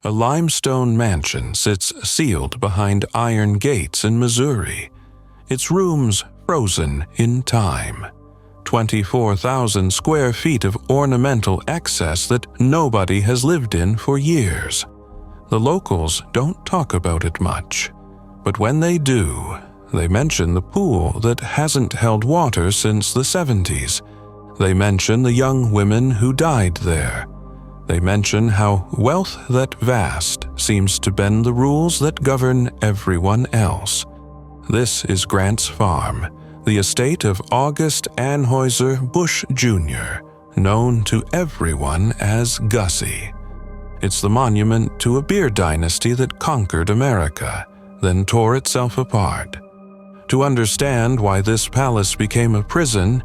A limestone mansion sits sealed behind iron gates in Missouri, its rooms frozen in time. 24,000 square feet of ornamental excess that nobody has lived in for years. The locals don't talk about it much, but when they do, they mention the pool that hasn't held water since the 70s. They mention the young women who died there. They mention how wealth that vast seems to bend the rules that govern everyone else. This is Grant's farm, the estate of August Anheuser-Busch Jr., known to everyone as Gussie. It's the monument to a beer dynasty that conquered America, then tore itself apart. To understand why this palace became a prison,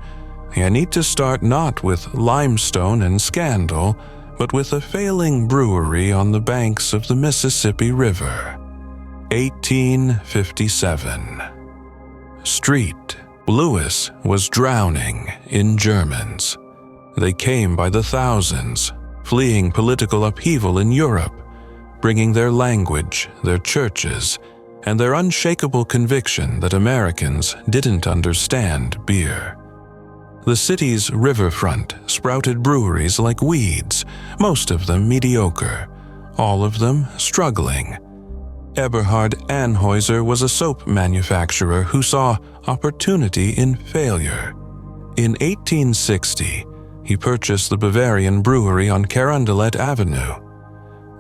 I need to start not with limestone and scandal, but with a failing brewery on the banks of the Mississippi River. 1857. Street. Louis was drowning in Germans. They came by the thousands, fleeing political upheaval in Europe, bringing their language, their churches, and their unshakable conviction that Americans didn't understand beer. The city's riverfront sprouted breweries like weeds, most of them mediocre, all of them struggling. Eberhard Anheuser was a soap manufacturer who saw opportunity in failure. In 1860, he purchased the Bavarian Brewery on Carondelet Avenue.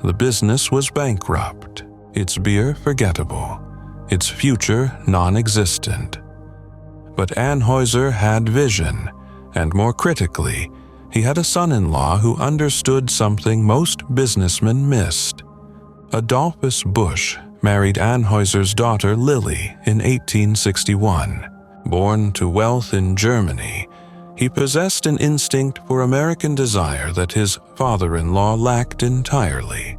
The business was bankrupt, its beer forgettable, its future non-existent. But Anheuser had vision, and more critically, he had a son-in-law who understood something most businessmen missed. Adolphus Busch married Anheuser's daughter Lily in 1861. Born to wealth in Germany, he possessed an instinct for American desire that his father-in-law lacked entirely.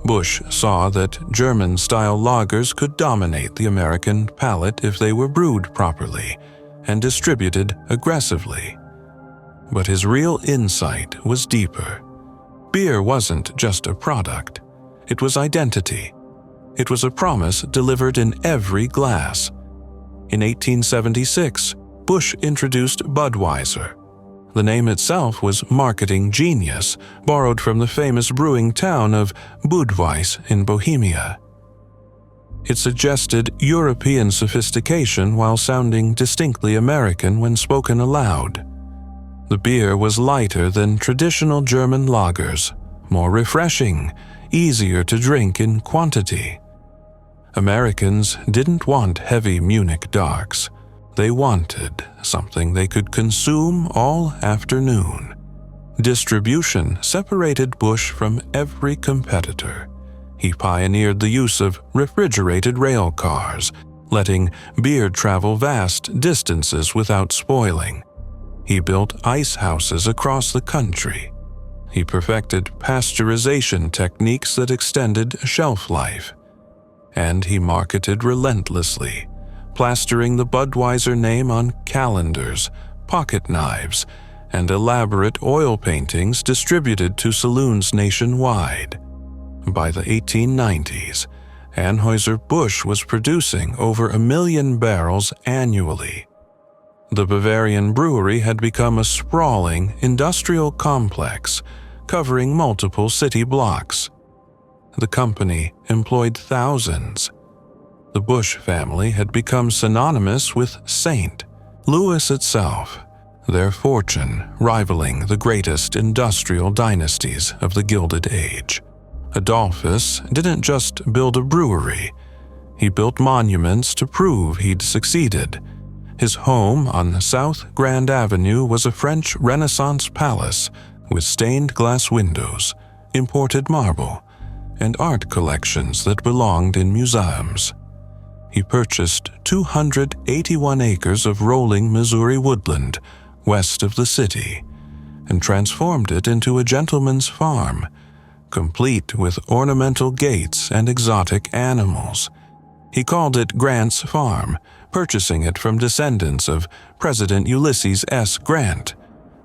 Busch saw that German-style lagers could dominate the American palate if they were brewed properly and distributed aggressively. But his real insight was deeper. Beer wasn't just a product. It was identity. It was a promise delivered in every glass. In 1876, Busch introduced Budweiser. The name itself was marketing genius, borrowed from the famous brewing town of Budweis in Bohemia. It suggested European sophistication while sounding distinctly American when spoken aloud. The beer was lighter than traditional German lagers, more refreshing, easier to drink in quantity. Americans didn't want heavy Munich darks. They wanted something they could consume all afternoon. Distribution separated Busch from every competitor. He pioneered the use of refrigerated rail cars, letting beer travel vast distances without spoiling. He built ice houses across the country. He perfected pasteurization techniques that extended shelf life. And he marketed relentlessly, plastering the Budweiser name on calendars, pocket knives, and elaborate oil paintings distributed to saloons nationwide. By the 1890s, Anheuser-Busch was producing over 1 million barrels annually. The Bavarian Brewery had become a sprawling industrial complex covering multiple city blocks. The company employed thousands. The Busch family had become synonymous with saint. Louis itself, their fortune rivaling the greatest industrial dynasties of the Gilded Age. Adolphus didn't just build a brewery. He built monuments to prove he'd succeeded. His home on South Grand Avenue was a French Renaissance palace with stained glass windows, imported marble, and art collections that belonged in museums. He purchased 281 acres of rolling Missouri woodland west of the city and transformed it into a gentleman's farm, complete with ornamental gates and exotic animals. He called it Grant's Farm, purchasing it from descendants of President Ulysses S. Grant,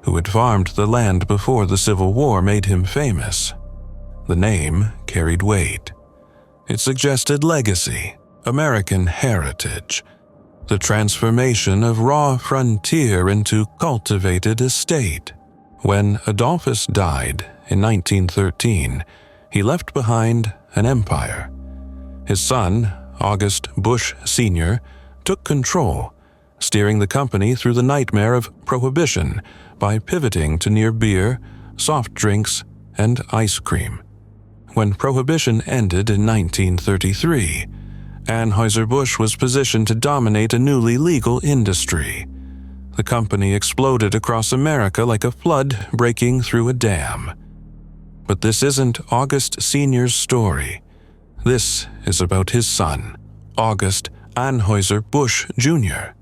who had farmed the land before the Civil War made him famous. The name carried weight. It suggested legacy, American heritage, the transformation of raw frontier into cultivated estate. When Adolphus died in 1913, he left behind an empire. His son, August Busch Sr., took control, steering the company through the nightmare of Prohibition by pivoting to near beer, soft drinks, and ice cream. When Prohibition ended in 1933, Anheuser-Busch was positioned to dominate a newly legal industry. The company exploded across America like a flood breaking through a dam. But this isn't August Sr.'s story. This is about his son, August Anheuser-Busch Jr.,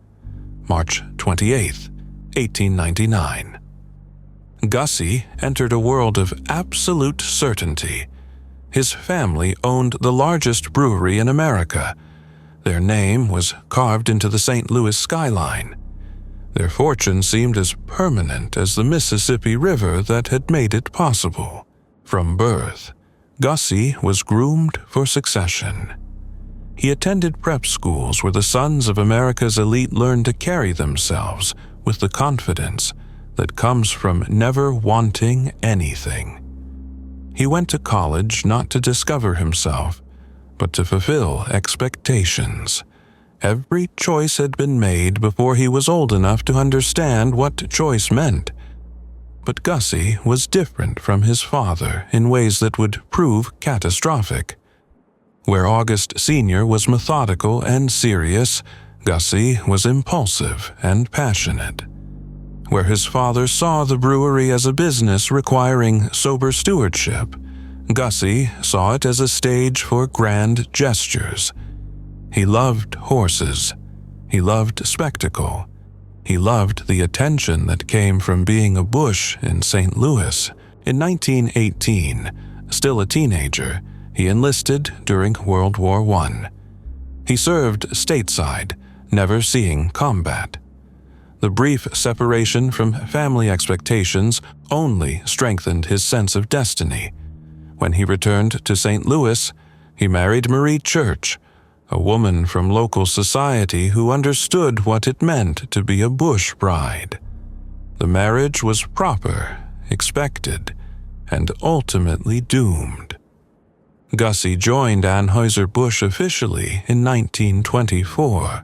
March 28, 1899. Gussie entered a world of absolute certainty. His family owned the largest brewery in America. Their name was carved into the St. Louis skyline. Their fortune seemed as permanent as the Mississippi River that had made it possible. From birth, Gussie was groomed for succession. He attended prep schools where the sons of America's elite learned to carry themselves with the confidence that comes from never wanting anything. He went to college not to discover himself, but to fulfill expectations. Every choice had been made before he was old enough to understand what choice meant. But Gussie was different from his father in ways that would prove catastrophic. Where August Sr. was methodical and serious, Gussie was impulsive and passionate. Where his father saw the brewery as a business requiring sober stewardship, Gussie saw it as a stage for grand gestures. He loved horses. He loved spectacle. He loved the attention that came from being a Busch in St. Louis. In 1918, still a teenager, he enlisted during World War I. He served stateside, never seeing combat. The brief separation from family expectations only strengthened his sense of destiny. When he returned to St. Louis, he married Marie Church, a woman from local society who understood what it meant to be a Busch bride. The marriage was proper, expected, and ultimately doomed. Gussie joined Anheuser-Busch officially in 1924.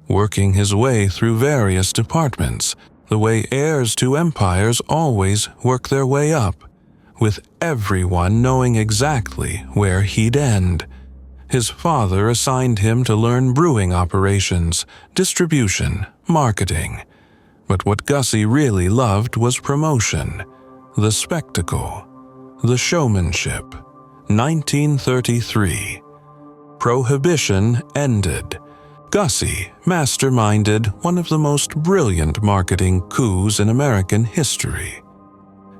Working his way through various departments, the way heirs to empires always work their way up, with everyone knowing exactly where he'd end. His father assigned him to learn brewing operations, distribution, marketing. But what Gussie really loved was promotion, the spectacle, the showmanship. 1933. Prohibition ended. Gussie masterminded one of the most brilliant marketing coups in American history.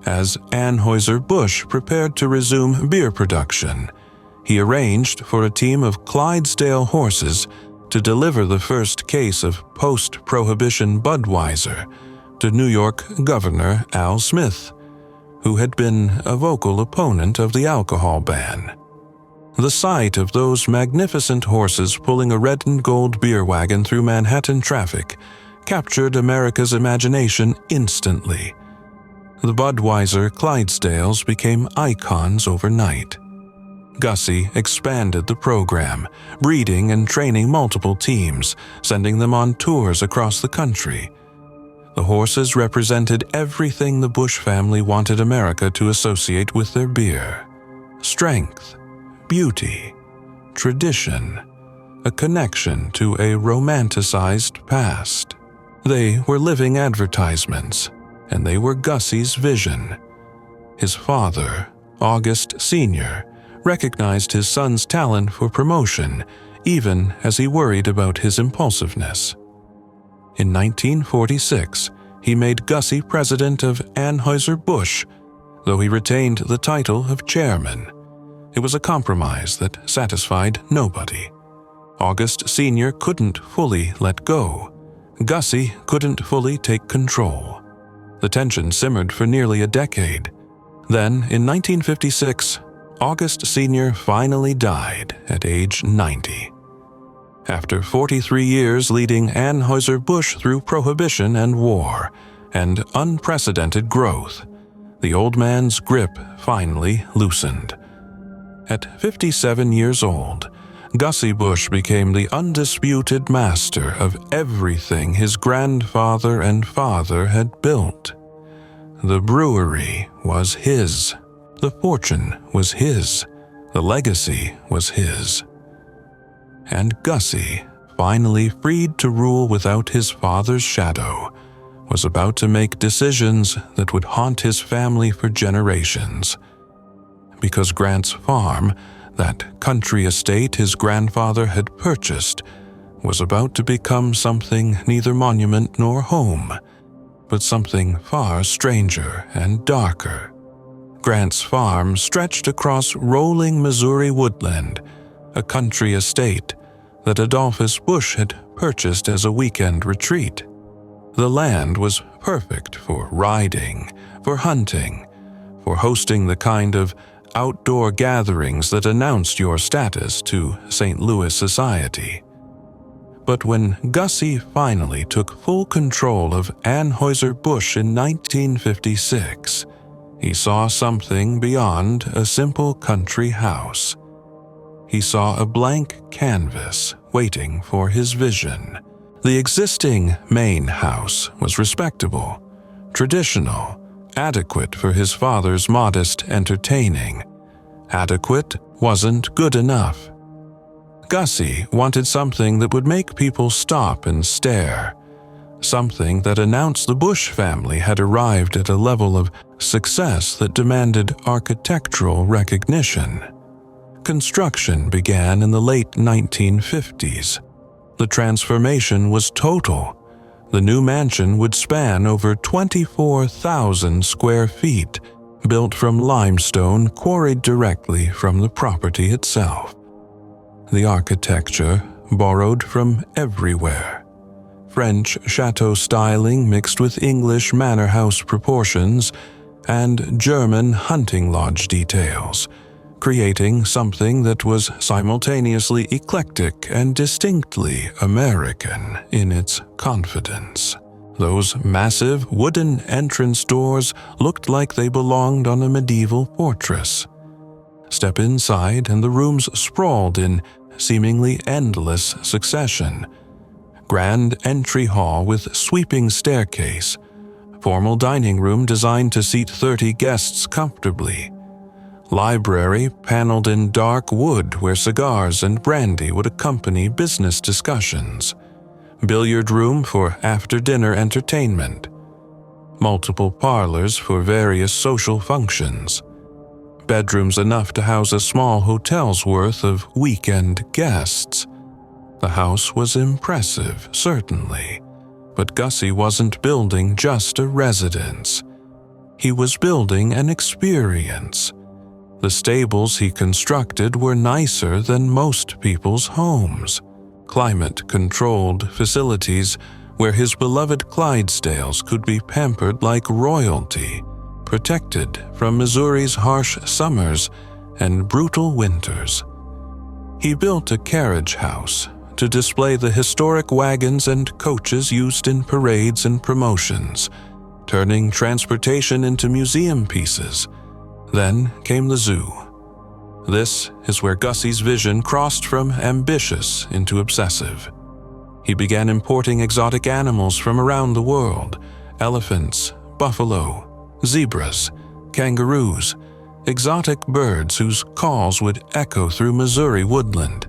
As Anheuser-Busch prepared to resume beer production, he arranged for a team of Clydesdale horses to deliver the first case of post-Prohibition Budweiser to New York Governor Al Smith, who had been a vocal opponent of the alcohol ban. The sight of those magnificent horses pulling a red and gold beer wagon through Manhattan traffic captured America's imagination instantly. The Budweiser Clydesdales became icons overnight. Gussie expanded the program, breeding and training multiple teams, sending them on tours across the country. The horses represented everything the Busch family wanted America to associate with their beer: strength, beauty, tradition, a connection to a romanticized past. They were living advertisements, and they were Gussie's vision. His father, August Sr., recognized his son's talent for promotion, even as he worried about his impulsiveness. In 1946, he made Gussie president of Anheuser-Busch, though he retained the title of chairman. It was a compromise that satisfied nobody. August Sr. couldn't fully let go. Gussie couldn't fully take control. The tension simmered for nearly a decade. Then, in 1956, August Sr. finally died at age 90. After 43 years leading Anheuser-Busch through Prohibition and war and unprecedented growth, the old man's grip finally loosened. At 57 years old, Gussie Busch became the undisputed master of everything his grandfather and father had built. The brewery was his. The fortune was his. The legacy was his. And Gussie, finally freed to rule without his father's shadow, was about to make decisions that would haunt his family for generations. Because Grant's farm, that country estate his grandfather had purchased, was about to become something neither monument nor home, but something far stranger and darker. Grant's farm stretched across rolling Missouri woodland, a country estate that Adolphus Busch had purchased as a weekend retreat. The land was perfect for riding, for hunting, for hosting the kind of outdoor gatherings that announced your status to St. Louis society. But when Gussie finally took full control of Anheuser-Busch in 1956, he saw something beyond a simple country house. He saw a blank canvas waiting for his vision. The existing main house was respectable, traditional, adequate for his father's modest entertaining. Adequate wasn't good enough. Gussie wanted something that would make people stop and stare, something that announced the Busch family had arrived at a level of success that demanded architectural recognition. Construction began in the late 1950s. The transformation was total. The new mansion would span over 24,000 square feet, built from limestone quarried directly from the property itself. The architecture borrowed from everywhere. French chateau styling mixed with English manor house proportions and German hunting lodge details, creating something that was simultaneously eclectic and distinctly American in its confidence. Those massive wooden entrance doors looked like they belonged on a medieval fortress. Step inside and the rooms sprawled in seemingly endless succession. Grand entry hall with sweeping staircase, formal dining room designed to seat 30 guests comfortably, library paneled in dark wood where cigars and brandy would accompany business discussions, billiard room for after-dinner entertainment, multiple parlors for various social functions, bedrooms enough to house a small hotel's worth of weekend guests. The house was impressive, certainly, but Gussie wasn't building just a residence. He was building an experience. The stables he constructed were nicer than most people's homes. Climate-controlled facilities where his beloved Clydesdales could be pampered like royalty, protected from Missouri's harsh summers and brutal winters. He built a carriage house to display the historic wagons and coaches used in parades and promotions, turning transportation into museum pieces. Then came the zoo. This is where Gussie's vision crossed from ambitious into obsessive. He began importing exotic animals from around the world: elephants, buffalo, zebras, kangaroos, exotic birds whose calls would echo through Missouri woodland,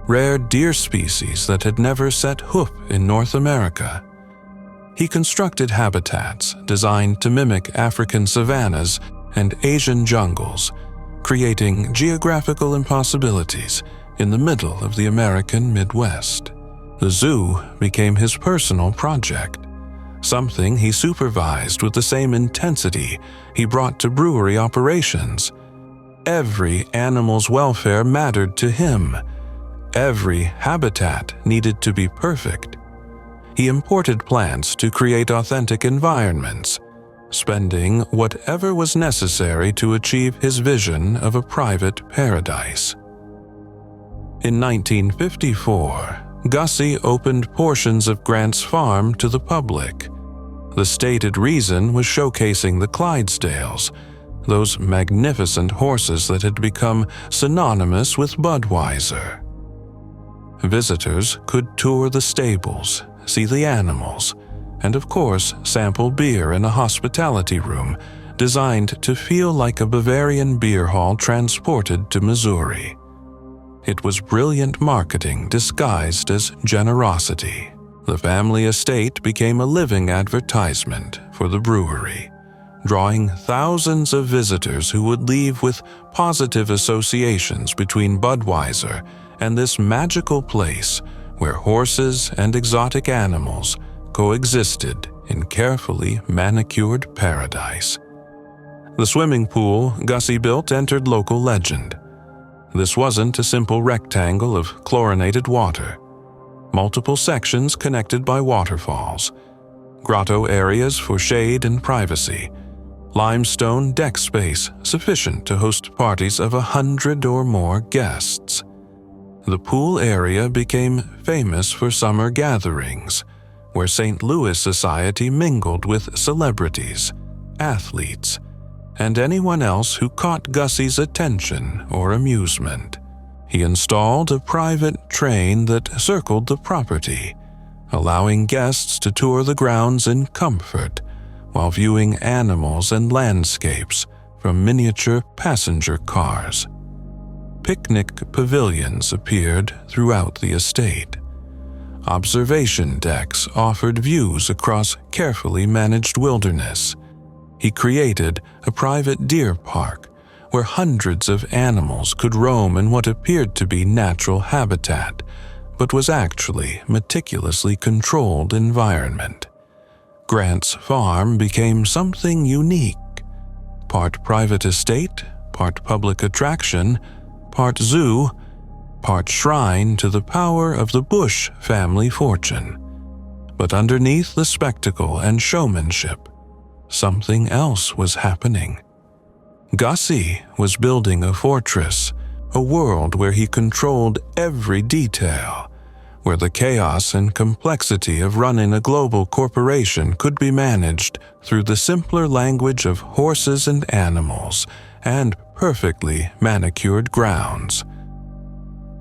rare deer species that had never set hoof in North America. He constructed habitats designed to mimic African savannas and Asian jungles, creating geographical impossibilities in the middle of the American Midwest. The zoo became his personal project, something he supervised with the same intensity he brought to brewery operations. Every animal's welfare mattered to him. Every habitat needed to be perfect. He imported plants to create authentic environments, spending whatever was necessary to achieve his vision of a private paradise. In 1954, Gussie opened portions of Grant's farm to the public. The stated reason was showcasing the Clydesdales, those magnificent horses that had become synonymous with Budweiser. Visitors could tour the stables, see the animals, and of course sample beer in a hospitality room designed to feel like a Bavarian beer hall transported to Missouri. It was brilliant marketing disguised as generosity. The family estate became a living advertisement for the brewery, drawing thousands of visitors who would leave with positive associations between Budweiser and this magical place where horses and exotic animals coexisted in carefully manicured paradise. The swimming pool Gussie built entered local legend. This wasn't a simple rectangle of chlorinated water. Multiple sections connected by waterfalls, grotto areas for shade and privacy, limestone deck space sufficient to host parties of 100 or more guests. The pool area became famous for summer gatherings, where St. Louis society mingled with celebrities, athletes, and anyone else who caught Gussie's attention or amusement. He installed a private train that circled the property, allowing guests to tour the grounds in comfort while viewing animals and landscapes from miniature passenger cars. Picnic pavilions appeared throughout the estate. Observation decks offered views across carefully managed wilderness. He created a private deer park where hundreds of animals could roam in what appeared to be natural habitat, but was actually meticulously controlled environment. Grant's farm became something unique, part private estate, part public attraction, part zoo, part shrine to the power of the Busch family fortune. But underneath the spectacle and showmanship, something else was happening. Gussie was building a fortress, a world where he controlled every detail, where the chaos and complexity of running a global corporation could be managed through the simpler language of horses and animals and perfectly manicured grounds.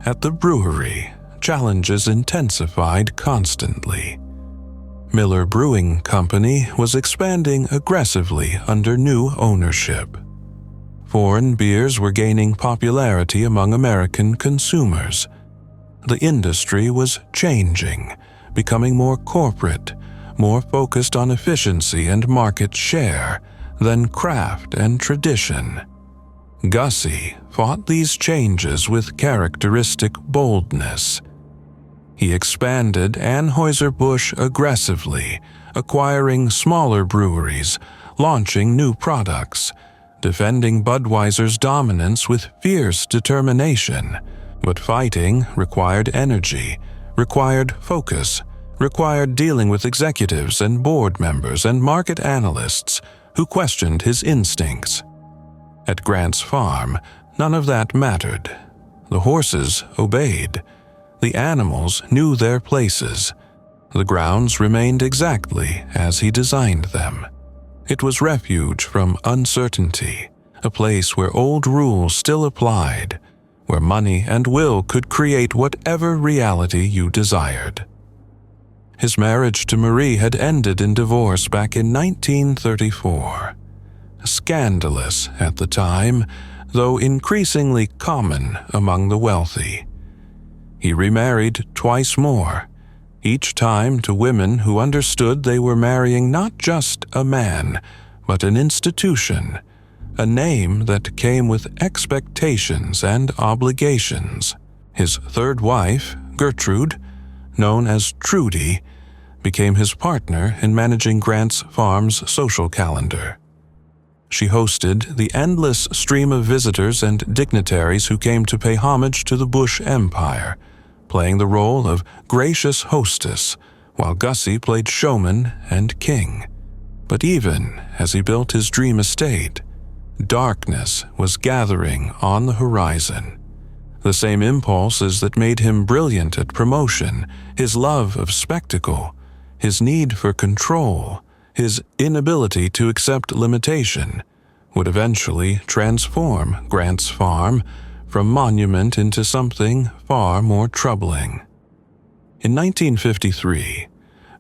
At the brewery, challenges intensified constantly. Miller Brewing Company was expanding aggressively under new ownership. Foreign beers were gaining popularity among American consumers. The industry was changing, becoming more corporate, more focused on efficiency and market share than craft and tradition. Gussie fought these changes with characteristic boldness. He expanded Anheuser-Busch aggressively, acquiring smaller breweries, launching new products, defending Budweiser's dominance with fierce determination. But fighting required energy, required focus, required dealing with executives and board members and market analysts who questioned his instincts. At Grant's farm, none of that mattered. The horses obeyed. The animals knew their places. The grounds remained exactly as he designed them. It was refuge from uncertainty, a place where old rules still applied, where money and will could create whatever reality you desired. His marriage to Marie had ended in divorce back in 1934. Scandalous at the time, though increasingly common among the wealthy. He remarried twice more, each time to women who understood they were marrying not just a man, but an institution, a name that came with expectations and obligations. His third wife, Gertrude, known as Trudy, became his partner in managing Grant's farm's social calendar. She hosted the endless stream of visitors and dignitaries who came to pay homage to the Busch Empire, playing the role of gracious hostess, while Gussie played showman and king. But even as he built his dream estate, darkness was gathering on the horizon. The same impulses that made him brilliant at promotion, his love of spectacle, his need for control, his inability to accept limitation, would eventually transform Grant's Farm from monument into something far more troubling. In 1953,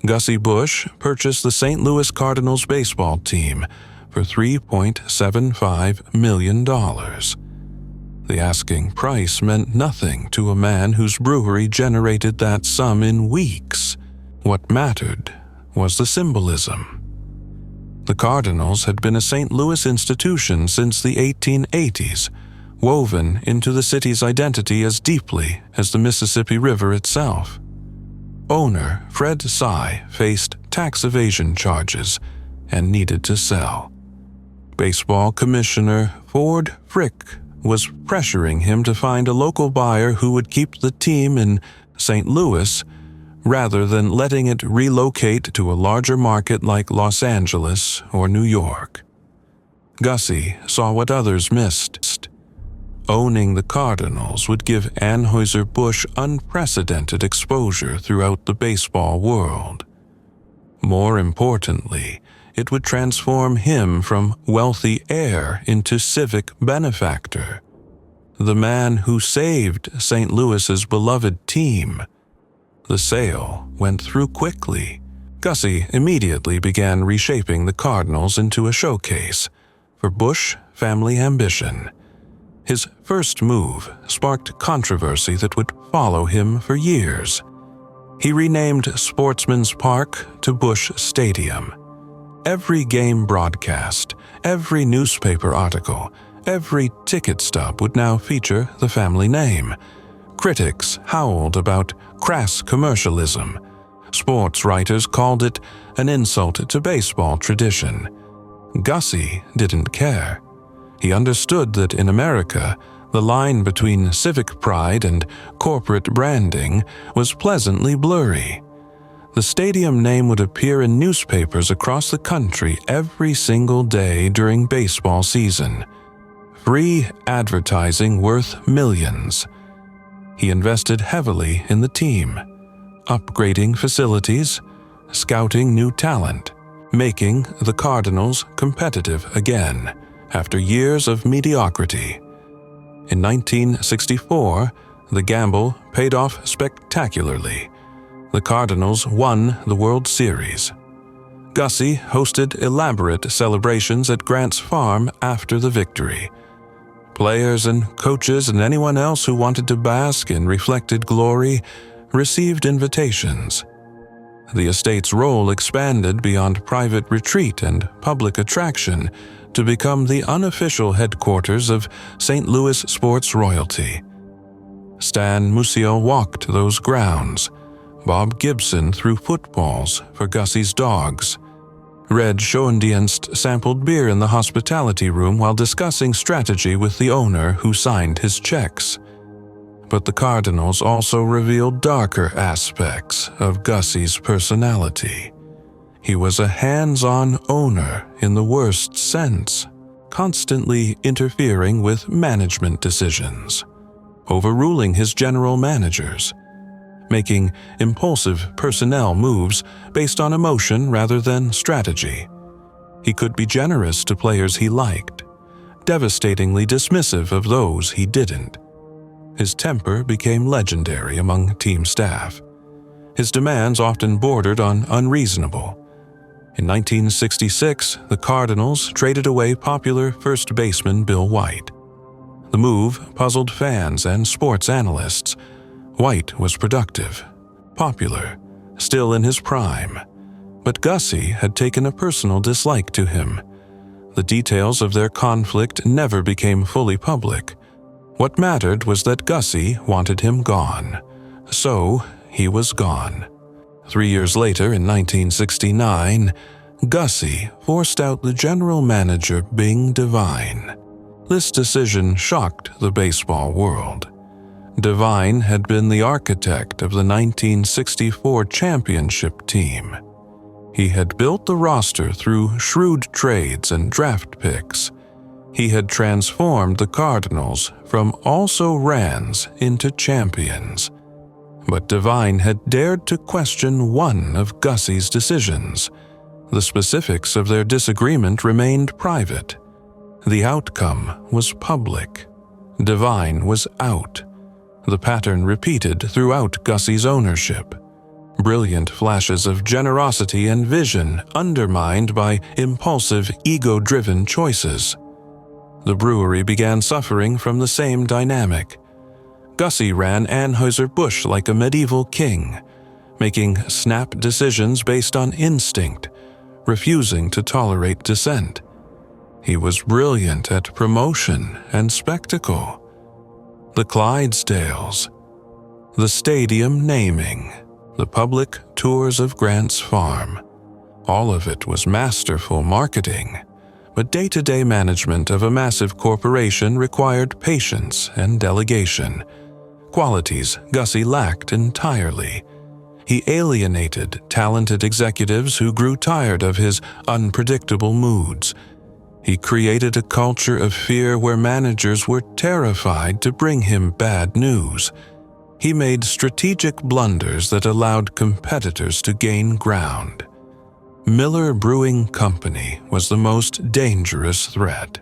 Gussie Busch purchased the St. Louis Cardinals baseball team for $3.75 million. The asking price meant nothing to a man whose brewery generated that sum in weeks. What mattered was the symbolism. The Cardinals had been a St. Louis institution since the 1880s, woven into the city's identity as deeply as the Mississippi River itself. Owner Fred Sy faced tax evasion charges and needed to sell. Baseball Commissioner Ford Frick was pressuring him to find a local buyer who would keep the team in St. Louis rather than letting it relocate to a larger market like Los Angeles or New York. Gussie saw what others missed. Owning the Cardinals would give Anheuser-Busch unprecedented exposure throughout the baseball world. More importantly, it would transform him from wealthy heir into civic benefactor. The man who saved St. Louis's beloved team. The sale went through quickly. Gussie immediately began reshaping the Cardinals into a showcase for Busch family ambition. His first move sparked controversy that would follow him for years. He renamed Sportsman's Park to Busch Stadium. Every game broadcast, every newspaper article, every ticket stub would now feature the family name. Critics howled about crass commercialism. Sports writers called it an insult to baseball tradition. Gussie didn't care. He understood that in America, the line between civic pride and corporate branding was pleasantly blurry. The stadium name would appear in newspapers across the country every single day during baseball season. Free advertising worth millions. He invested heavily in the team, upgrading facilities, scouting new talent, making the Cardinals competitive again after years of mediocrity. In 1964, the gamble paid off spectacularly. The Cardinals won the World Series. Gussie hosted elaborate celebrations at Grant's Farm after the victory. Players and coaches and anyone else who wanted to bask in reflected glory received invitations. The estate's role expanded beyond private retreat and public attraction to become the unofficial headquarters of St. Louis sports royalty. Stan Musial walked those grounds. Bob Gibson threw footballs for Gussie's dogs. Red Schoendienst sampled beer in the hospitality room while discussing strategy with the owner who signed his checks. But the Cardinals also revealed darker aspects of Gussie's personality. He was a hands-on owner in the worst sense, constantly interfering with management decisions, overruling his general managers, making impulsive personnel moves based on emotion rather than strategy. He could be generous to players he liked, devastatingly dismissive of those he didn't. His temper became legendary among team staff. His demands often bordered on unreasonable. In 1966, the Cardinals traded away popular first baseman Bill White. The move puzzled fans and sports analysts. White was productive, popular, still in his prime, but Gussie had taken a personal dislike to him. The details of their conflict never became fully public. What mattered was that Gussie wanted him gone, so he was gone. 3 years later, in 1969, Gussie forced out the general manager Bing Devine. This decision shocked the baseball world. Devine had been the architect of the 1964 championship team. He had built the roster through shrewd trades and draft picks. He had transformed the Cardinals from also-rans into champions. But Devine had dared to question one of Gussie's decisions. The specifics of their disagreement remained private. The outcome was public. Devine was out. The pattern repeated throughout Gussie's ownership. Brilliant flashes of generosity and vision undermined by impulsive, ego-driven choices. The brewery began suffering from the same dynamic. Gussie ran Anheuser-Busch like a medieval king, making snap decisions based on instinct, refusing to tolerate dissent. He was brilliant at promotion and spectacle. The Clydesdales, the stadium naming, the public tours of Grant's farm. All of it was masterful marketing, but day-to-day management of a massive corporation required patience and delegation, qualities Gussie lacked entirely. He alienated talented executives who grew tired of his unpredictable moods. He created a culture of fear where managers were terrified to bring him bad news. He made strategic blunders that allowed competitors to gain ground. Miller Brewing Company was the most dangerous threat.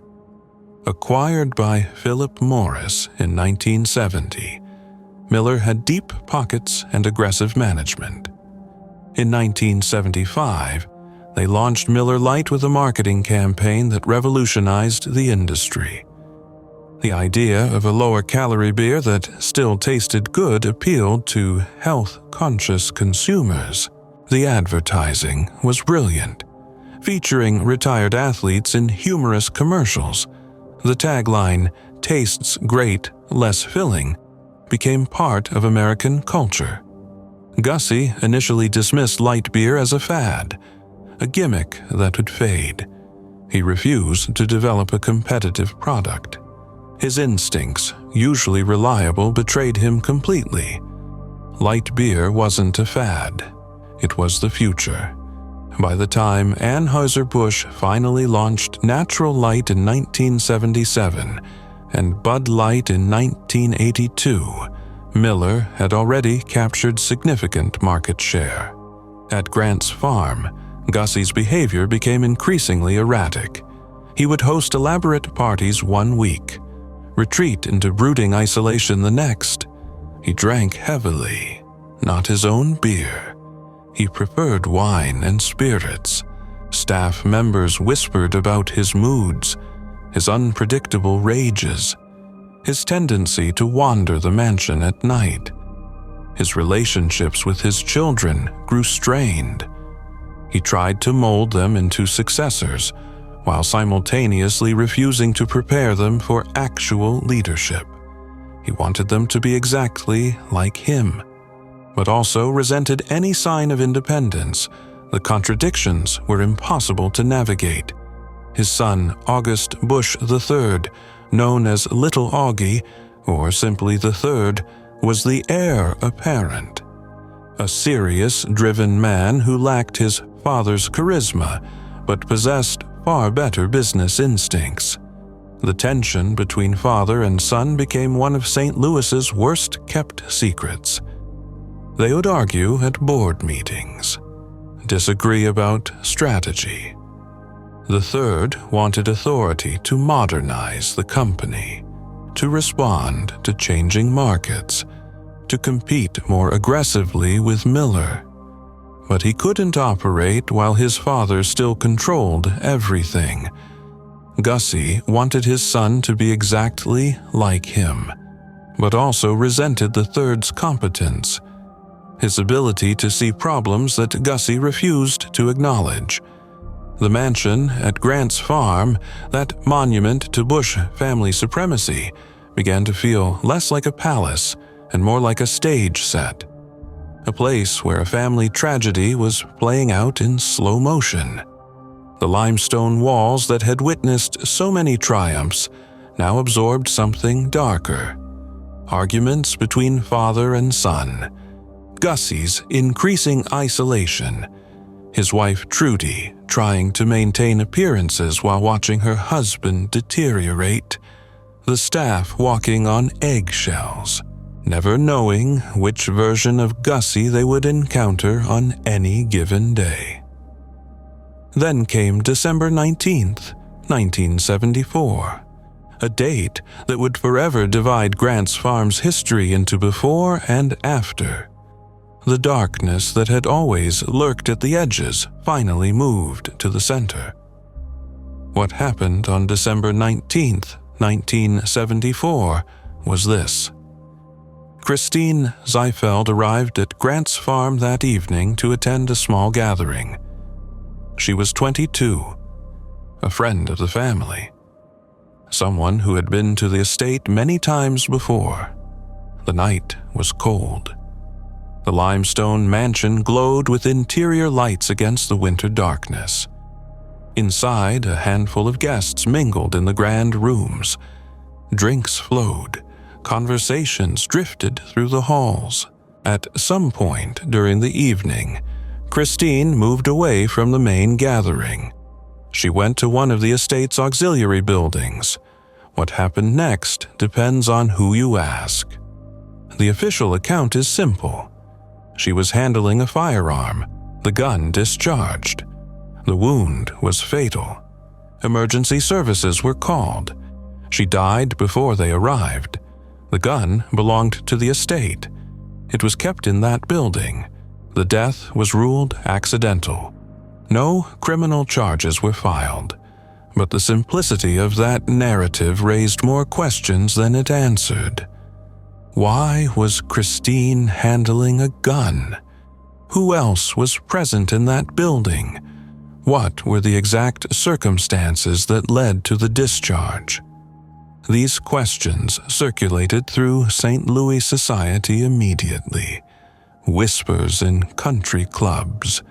Acquired by Philip Morris in 1970, Miller had deep pockets and aggressive management. In 1975, they launched Miller Lite with a marketing campaign that revolutionized the industry. The idea of a lower-calorie beer that still tasted good appealed to health-conscious consumers. The advertising was brilliant, featuring retired athletes in humorous commercials. The tagline, "Tastes great, less filling," became part of American culture. Gussie initially dismissed light beer as a fad, a gimmick that would fade. He refused to develop a competitive product. His instincts, usually reliable, betrayed him completely. Light beer wasn't a fad. It was the future. By the time Anheuser-Busch finally launched Natural Light in 1977 and Bud Light in 1982, Miller had already captured significant market share. At Grant's farm, Gussie's behavior became increasingly erratic. He would host elaborate parties one week, retreat into brooding isolation the next. He drank heavily, not his own beer. He preferred wine and spirits. Staff members whispered about his moods, his unpredictable rages, his tendency to wander the mansion at night. His relationships with his children grew strained. He tried to mold them into successors, while simultaneously refusing to prepare them for actual leadership. He wanted them to be exactly like him, but also resented any sign of independence. The contradictions were impossible to navigate. His son, August Busch III, known as Little Augie, or simply the Third, was the heir apparent. A serious, driven man who lacked his father's charisma, but possessed far better business instincts. The tension between father and son became one of St. Louis's worst-kept secrets. They would argue at board meetings, disagree about strategy. The Third wanted authority to modernize the company, to respond to changing markets, to compete more aggressively with Miller. But he couldn't operate while his father still controlled everything. Gussie wanted his son to be exactly like him, but also resented the Third's competence, his ability to see problems that Gussie refused to acknowledge. The mansion at Grant's farm, that monument to Busch family supremacy, began to feel less like a palace and more like a stage set, a place where a family tragedy was playing out in slow motion. The limestone walls that had witnessed so many triumphs now absorbed something darker. Arguments between father and son, Gussie's increasing isolation, his wife Trudy trying to maintain appearances while watching her husband deteriorate, the staff walking on eggshells, never knowing which version of Gussie they would encounter on any given day. Then came December 19th, 1974, a date that would forever divide Grant's Farm's history into before and after. The darkness that had always lurked at the edges finally moved to the center. What happened on December 19th, 1974 was this. Christine Zeifeld arrived at Grant's Farm that evening to attend a small gathering. She was 22, a friend of the family, someone who had been to the estate many times before. The night was cold. The limestone mansion glowed with interior lights against the winter darkness. Inside, a handful of guests mingled in the grand rooms. Drinks flowed. Conversations drifted through the halls. At some point during the evening, Christine moved away from the main gathering. She went to one of the estate's auxiliary buildings. What happened next depends on who you ask. The official account is simple. She was handling a firearm. The gun discharged. The wound was fatal. Emergency services were called. She died before they arrived. The gun belonged to the estate. It was kept in that building. The death was ruled accidental. No criminal charges were filed. But the simplicity of that narrative raised more questions than it answered. Why was Christine handling a gun? Who else was present in that building? What were the exact circumstances that led to the discharge? These questions circulated through St. Louis society immediately. Whispers in country clubs,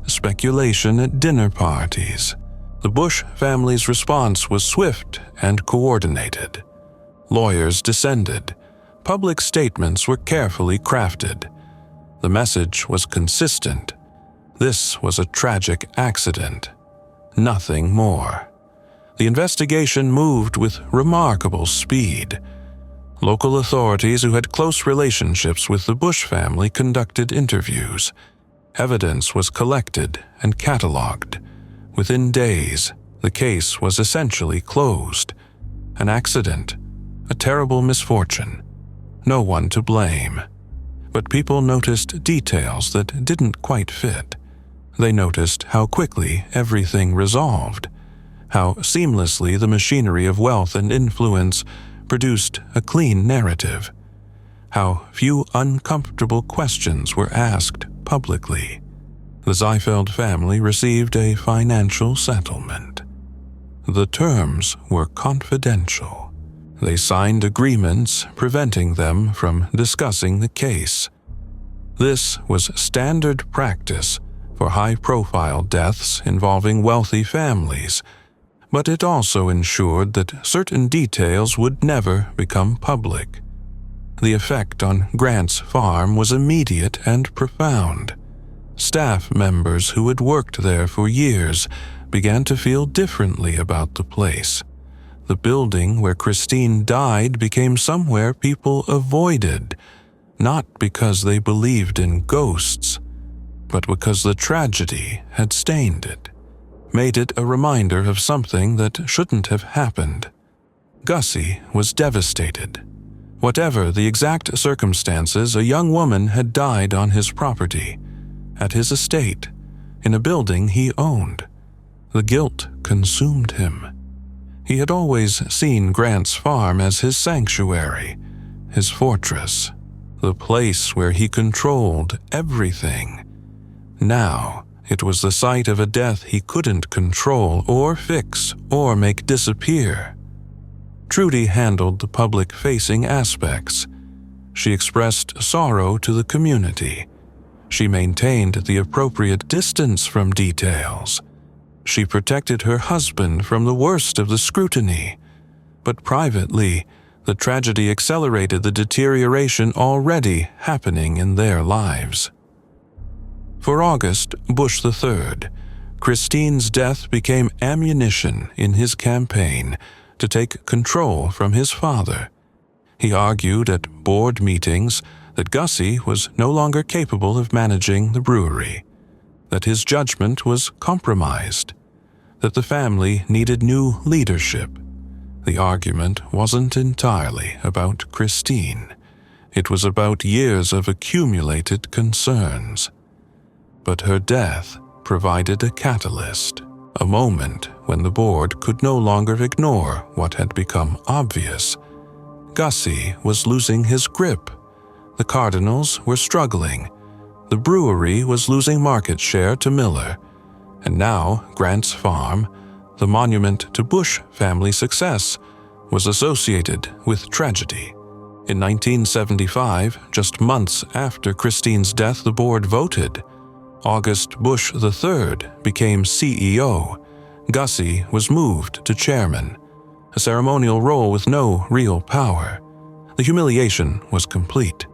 speculation at dinner parties. The Bush family's response was swift and coordinated. Lawyers descended. Public statements were carefully crafted. The message was consistent. This was a tragic accident. Nothing more. The investigation moved with remarkable speed. Local authorities who had close relationships with the Bush family conducted interviews. Evidence was collected and catalogued. Within days, the case was essentially closed. An accident, a terrible misfortune. No one to blame. But people noticed details that didn't quite fit. They noticed how quickly everything resolved, how seamlessly the machinery of wealth and influence produced a clean narrative, how few uncomfortable questions were asked publicly. The Zeifeld family received a financial settlement. The terms were confidential. They signed agreements preventing them from discussing the case. This was standard practice for high-profile deaths involving wealthy families, but it also ensured that certain details would never become public. The effect on Grant's Farm was immediate and profound. Staff members who had worked there for years began to feel differently about the place. The building where Christine died became somewhere people avoided, not because they believed in ghosts, but because the tragedy had stained it, made it a reminder of something that shouldn't have happened. Gussie was devastated. Whatever the exact circumstances, a young woman had died on his property, at his estate, in a building he owned. The guilt consumed him. He had always seen Grant's Farm as his sanctuary, his fortress, the place where he controlled everything. Now, it was the site of a death he couldn't control or fix or make disappear. Trudy handled the public-facing aspects. She expressed sorrow to the community. She maintained the appropriate distance from details. She protected her husband from the worst of the scrutiny. But privately, the tragedy accelerated the deterioration already happening in their lives. For August Bush III, Christine's death became ammunition in his campaign to take control from his father. He argued at board meetings that Gussie was no longer capable of managing the brewery, that his judgment was compromised, that the family needed new leadership. The argument wasn't entirely about Christine. It was about years of accumulated concerns. But her death provided a catalyst, a moment when the board could no longer ignore what had become obvious. Gussie was losing his grip. The Cardinals were struggling. The brewery was losing market share to Miller. And now Grant's Farm, the monument to Bush family success, was associated with tragedy. In 1975, just months after Christine's death, the board voted. August Bush III became CEO. Gussie was moved to chairman, a ceremonial role with no real power. The humiliation was complete.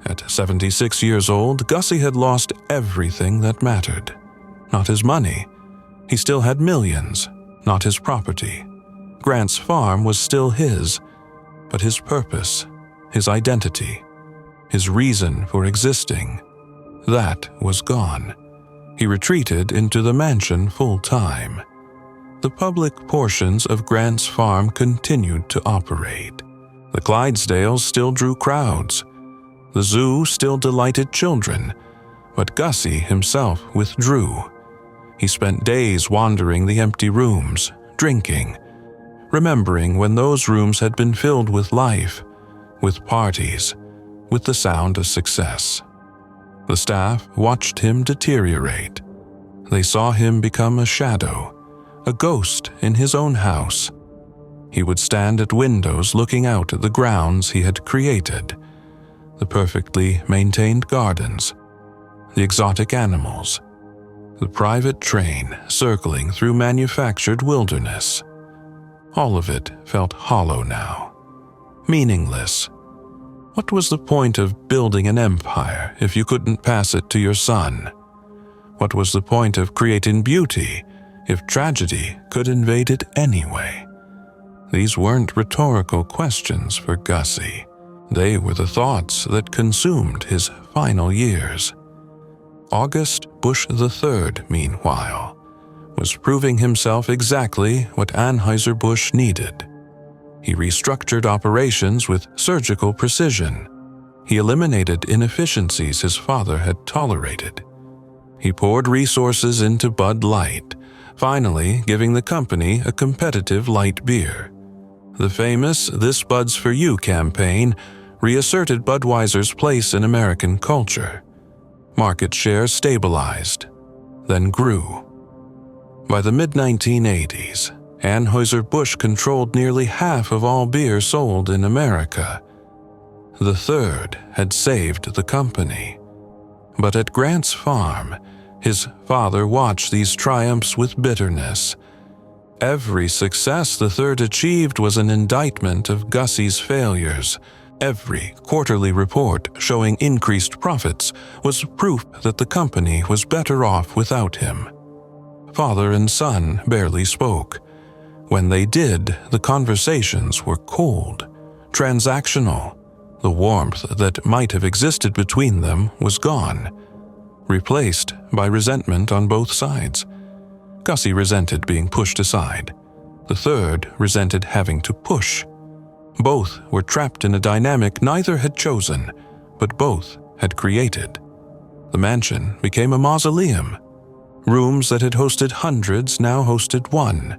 At 76 years old, Gussie had lost everything that mattered. Not his money. He still had millions, not his property. Grant's Farm was still his, but his purpose, his identity, his reason for existing, that was gone. He retreated into the mansion full-time. The public portions of Grant's Farm continued to operate. The Clydesdales still drew crowds. The zoo still delighted children, but Gussie himself withdrew. He spent days wandering the empty rooms, drinking, remembering when those rooms had been filled with life, with parties, with the sound of success. The staff watched him deteriorate. They saw him become a shadow, a ghost in his own house. He would stand at windows looking out at the grounds he had created, the perfectly maintained gardens, the exotic animals, the private train circling through manufactured wilderness. All of it felt hollow now, meaningless. What was the point of building an empire if you couldn't pass it to your son? What was the point of creating beauty if tragedy could invade it anyway? These weren't rhetorical questions for Gussie. They were the thoughts that consumed his final years. August Bush III, meanwhile, was proving himself exactly what Anheuser-Busch needed. He restructured operations with surgical precision. He eliminated inefficiencies his father had tolerated. He poured resources into Bud Light, finally giving the company a competitive light beer. The famous This Bud's For You campaign reasserted Budweiser's place in American culture. Market share stabilized, then grew. By the mid-1980s, Anheuser-Busch controlled nearly half of all beer sold in America. The third had saved the company. But at Grant's Farm, his father watched these triumphs with bitterness. Every success the third achieved was an indictment of Gussie's failures. Every quarterly report showing increased profits was proof that the company was better off without him. Father and son barely spoke. When they did, the conversations were cold, transactional. The warmth that might have existed between them was gone, replaced by resentment on both sides. Gussie resented being pushed aside. The third resented having to push. Both were trapped in a dynamic neither had chosen, but both had created. The mansion became a mausoleum. Rooms that had hosted hundreds now hosted one.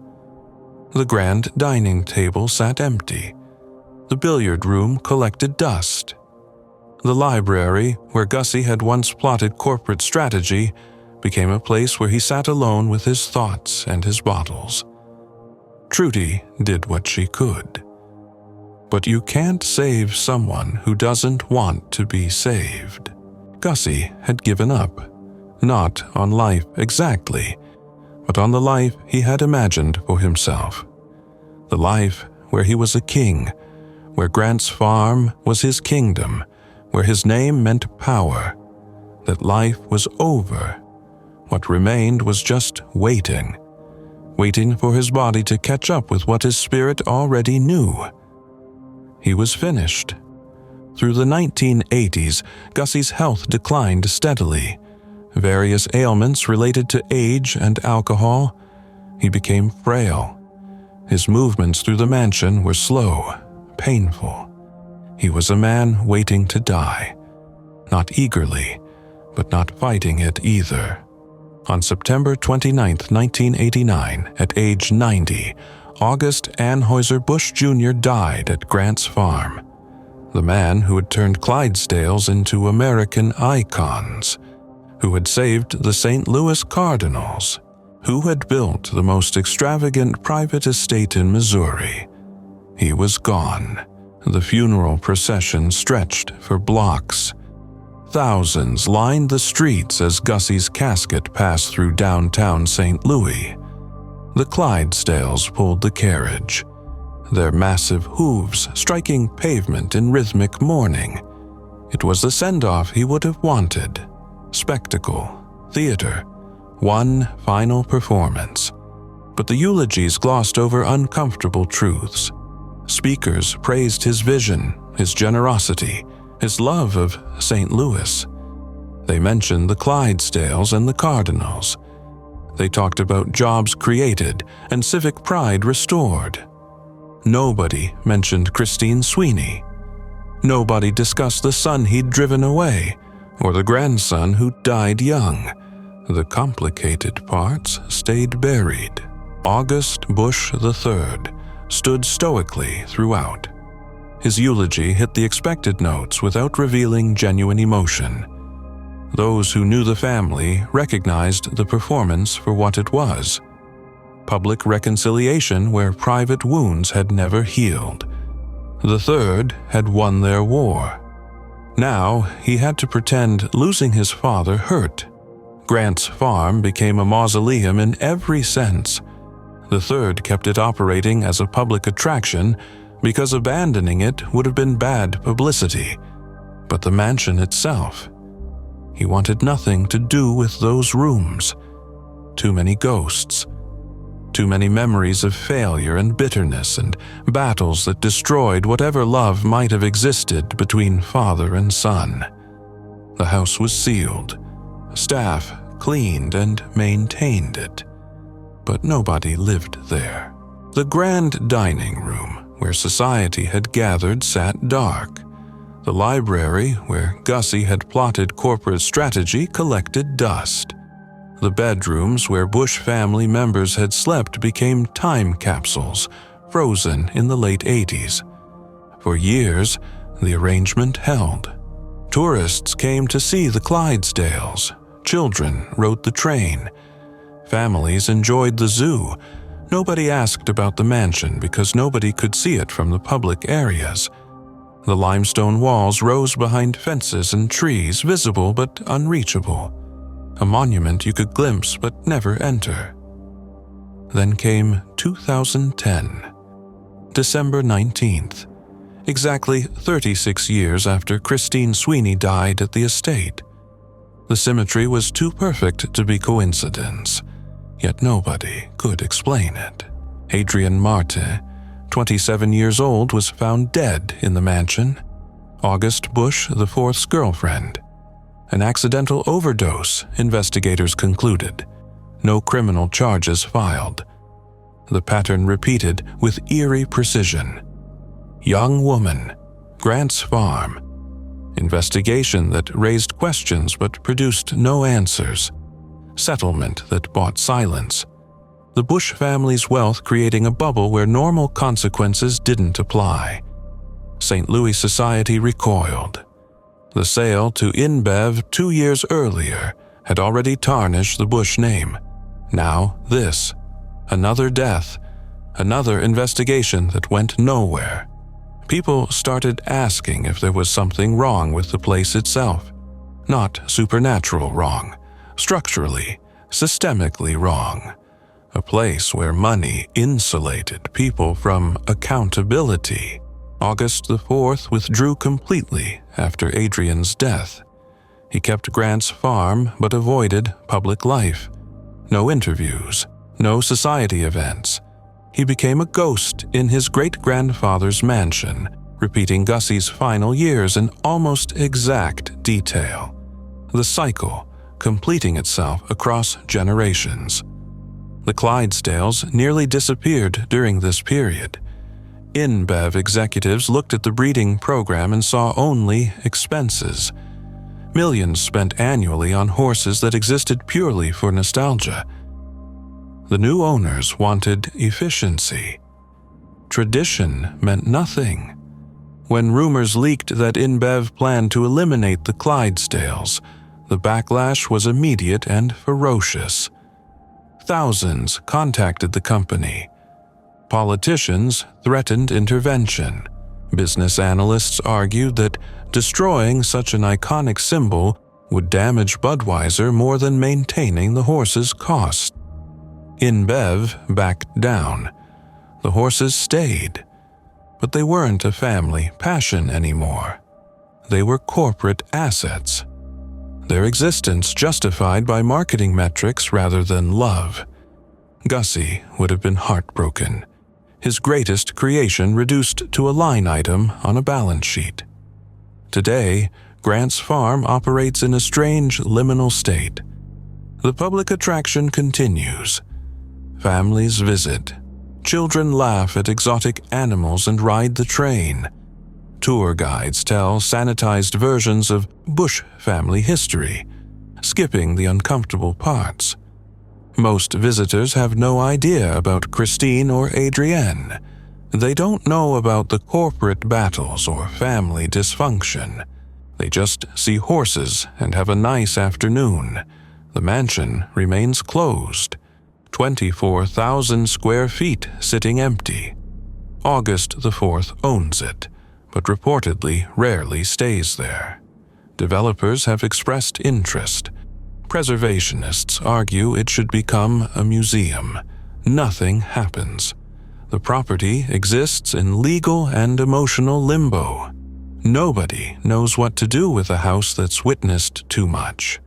The grand dining table sat empty. The billiard room collected dust. The library, where Gussie had once plotted corporate strategy, became a place where he sat alone with his thoughts and his bottles. Trudy did what she could. But you can't save someone who doesn't want to be saved. Gussie had given up, not on life exactly, but on the life he had imagined for himself. The life where he was a king, where Grant's Farm was his kingdom, where his name meant power, that life was over. What remained was just waiting for his body to catch up with what his spirit already knew. He was finished. Through the 1980s, Gussie's health declined steadily. Various ailments related to age and alcohol. He became frail. His movements through the mansion were slow, painful. He was a man waiting to die. Not eagerly, but not fighting it either. On September 29, 1989, at age 90, August Anheuser-Busch Jr. died at Grant's farm. The man who had turned Clydesdales into American icons, who had saved the St. Louis Cardinals, who had built the most extravagant private estate in Missouri. He was gone. The funeral procession stretched for blocks. Thousands lined the streets as Gussie's casket passed through downtown St. Louis. The Clydesdales pulled the carriage, their massive hooves striking pavement in rhythmic mourning. It was the send-off he would have wanted. Spectacle, theater, one final performance. But the eulogies glossed over uncomfortable truths. Speakers praised his vision, his generosity, his love of St. Louis. They mentioned the Clydesdales and the Cardinals. They talked about jobs created and civic pride restored. Nobody mentioned Christine Sweeney. Nobody discussed the son he'd driven away, or the grandson who died young. The complicated parts stayed buried. August Busch III stood stoically throughout. His eulogy hit the expected notes without revealing genuine emotion. Those who knew the family recognized the performance for what it was. Public reconciliation where private wounds had never healed. The third had won their war. Now he had to pretend losing his father hurt. Grant's farm became a mausoleum in every sense. The third kept it operating as a public attraction because abandoning it would have been bad publicity. But the mansion itself, he wanted nothing to do with those rooms. Too many ghosts. Too many memories of failure and bitterness and battles that destroyed whatever love might have existed between father and son. The house was sealed. Staff cleaned and maintained it. But nobody lived there. The grand dining room, where society had gathered, sat dark. The library, where Gussie had plotted corporate strategy, collected dust. The bedrooms where Busch family members had slept became time capsules, frozen in the late 80s. For years, the arrangement held. Tourists came to see the Clydesdales. Children rode the train. Families enjoyed the zoo. Nobody asked about the mansion because nobody could see it from the public areas. The limestone walls rose behind fences and trees, visible but unreachable. A monument you could glimpse but never enter. Then came 2010, December 19th, exactly 36 years after Christine Sweeney died at the estate. The symmetry was too perfect to be coincidence, yet nobody could explain it. Adrienne Martin, 27 years old, was found dead in the mansion. August Busch IV's girlfriend. An accidental overdose, investigators concluded. No criminal charges filed. The pattern repeated with eerie precision. Young woman, Grant's farm. Investigation that raised questions but produced no answers. Settlement that bought silence. The Busch family's wealth creating a bubble where normal consequences didn't apply. St. Louis society recoiled. The sale to InBev 2 years earlier had already tarnished the Busch name. Now this, another death, another investigation that went nowhere. People started asking if there was something wrong with the place itself. Not supernatural wrong, structurally, systemically wrong. A place where money insulated people from accountability. August the 4th withdrew completely after Adrienne's death. He kept Grant's farm but avoided public life. No interviews, no society events. He became a ghost in his great-grandfather's mansion, repeating Gussie's final years in almost exact detail. The cycle completing itself across generations. The Clydesdales nearly disappeared during this period. InBev executives looked at the breeding program and saw only expenses. Millions spent annually on horses that existed purely for nostalgia. The new owners wanted efficiency. Tradition meant nothing. When rumors leaked that InBev planned to eliminate the Clydesdales, the backlash was immediate and ferocious. Thousands contacted the company. Politicians threatened intervention. Business analysts argued that destroying such an iconic symbol would damage Budweiser more than maintaining the horse's cost. InBev backed down. The horses stayed, but they weren't a family passion anymore. They were corporate assets. Their existence justified by marketing metrics rather than love. Gussie would have been heartbroken. His greatest creation reduced to a line item on a balance sheet. Today, Grant's farm operates in a strange liminal state. The public attraction continues. Families visit. Children laugh at exotic animals and ride the train. Tour guides tell sanitized versions of Busch family history, skipping the uncomfortable parts. Most visitors have no idea about Christine or Adrienne. They don't know about the corporate battles or family dysfunction. They just see horses and have a nice afternoon. The mansion remains closed. 24,000 square feet sitting empty. August the 4th owns it, but reportedly rarely stays there. Developers have expressed interest. Preservationists argue it should become a museum. Nothing happens. The property exists in legal and emotional limbo. Nobody knows what to do with a house that's witnessed too much.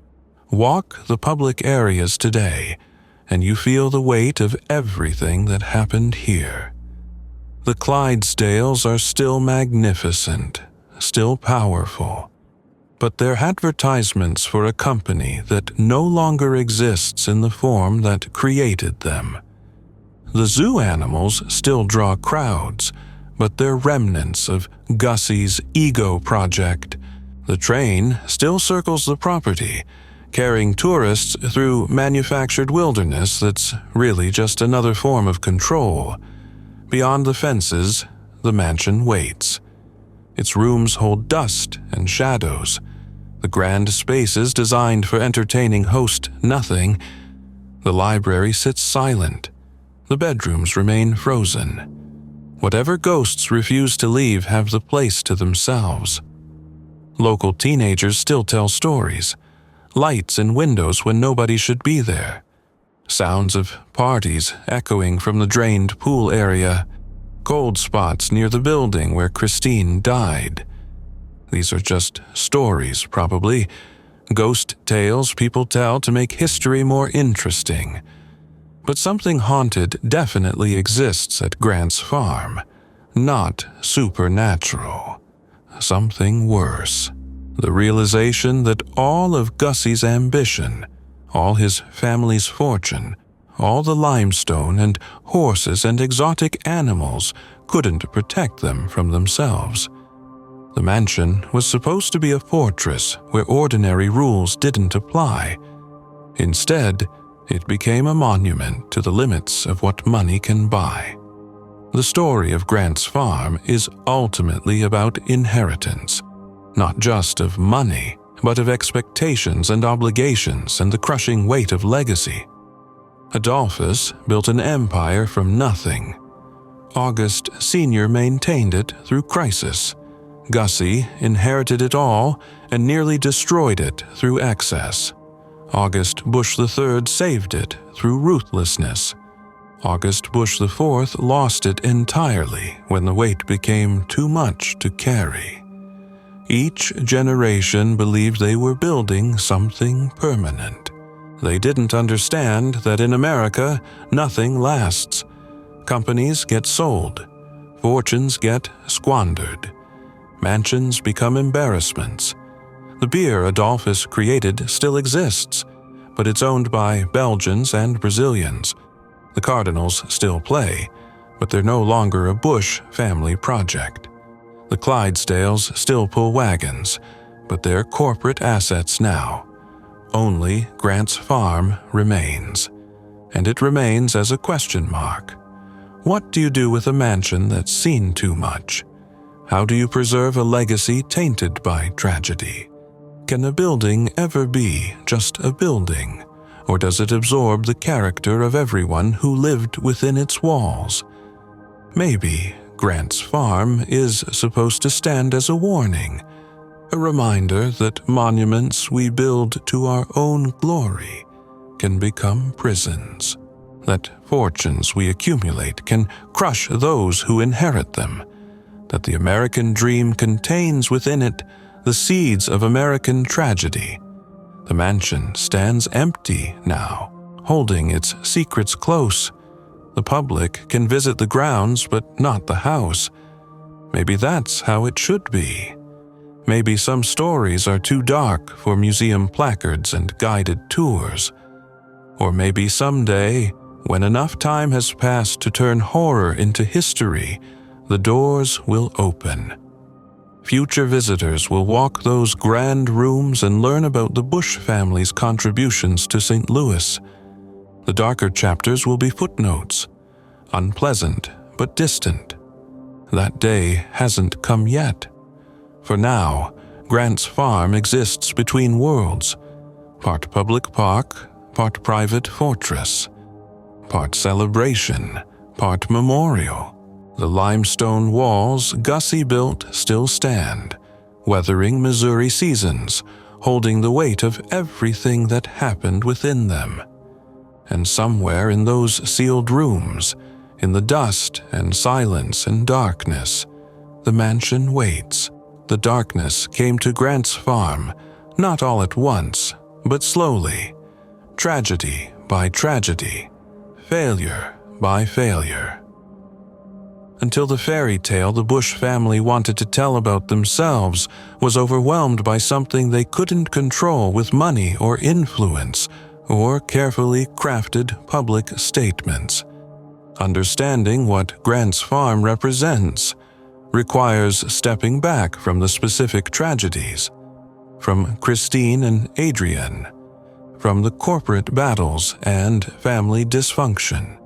Walk the public areas today, and you feel the weight of everything that happened here. The Clydesdales are still magnificent, still powerful, but they're advertisements for a company that no longer exists in the form that created them. The zoo animals still draw crowds, but they're remnants of Gussie's ego project. The train still circles the property, carrying tourists through manufactured wilderness that's really just another form of control. Beyond the fences, the mansion waits. Its rooms hold dust and shadows. The grand spaces designed for entertaining host nothing. The library sits silent. The bedrooms remain frozen. Whatever ghosts refuse to leave have the place to themselves. Local teenagers still tell stories. Lights in windows when nobody should be there. Sounds of parties echoing from the drained pool area. Cold spots near the building where Christine died. These are just stories, probably. Ghost tales people tell to make history more interesting. But something haunted definitely exists at Grant's farm. Not supernatural. Something worse. The realization that all of Gussie's ambition, all his family's fortune, all the limestone and horses and exotic animals couldn't protect them from themselves. The mansion was supposed to be a fortress where ordinary rules didn't apply. Instead, it became a monument to the limits of what money can buy. The story of Grant's farm is ultimately about inheritance, not just of money, but of expectations and obligations and the crushing weight of legacy. Adolphus built an empire from nothing. August Sr. maintained it through crisis. Gussie inherited it all and nearly destroyed it through excess. August-Busch III saved it through ruthlessness. August-Busch IV lost it entirely when the weight became too much to carry. Each generation believed they were building something permanent. They didn't understand that in America, nothing lasts. Companies get sold. Fortunes get squandered. Mansions become embarrassments. The beer Adolphus created still exists, but it's owned by Belgians and Brazilians. The Cardinals still play, but they're no longer a Busch family project. The Clydesdales still pull wagons, but they're corporate assets now. Only Grant's Farm remains, and it remains as a question mark. What do you do with a mansion that's seen too much? How do you preserve a legacy tainted by tragedy? Can a building ever be just a building, or does it absorb the character of everyone who lived within its walls? Maybe Grant's Farm is supposed to stand as a warning, a reminder that monuments we build to our own glory can become prisons, that fortunes we accumulate can crush those who inherit them, that the American dream contains within it the seeds of American tragedy. The mansion stands empty now, holding its secrets close. The public can visit the grounds, but not the house. Maybe that's how it should be. Maybe some stories are too dark for museum placards and guided tours. Or maybe someday, when enough time has passed to turn horror into history, the doors will open. Future visitors will walk those grand rooms and learn about the Busch family's contributions to St. Louis. The darker chapters will be footnotes, unpleasant but distant. That day hasn't come yet. For now, Grant's Farm exists between worlds, part public park, part private fortress, part celebration, part memorial. The limestone walls Gussie built still stand, weathering Missouri seasons, holding the weight of everything that happened within them. And somewhere in those sealed rooms, in the dust and silence and darkness, the mansion waits. The darkness came to Grant's Farm, not all at once, but slowly, tragedy by tragedy, failure by failure. Until the fairy tale the Busch family wanted to tell about themselves was overwhelmed by something they couldn't control with money or influence or carefully crafted public statements. Understanding what Grant's Farm represents requires stepping back from the specific tragedies, from Christine and Adrienne, from the corporate battles and family dysfunction.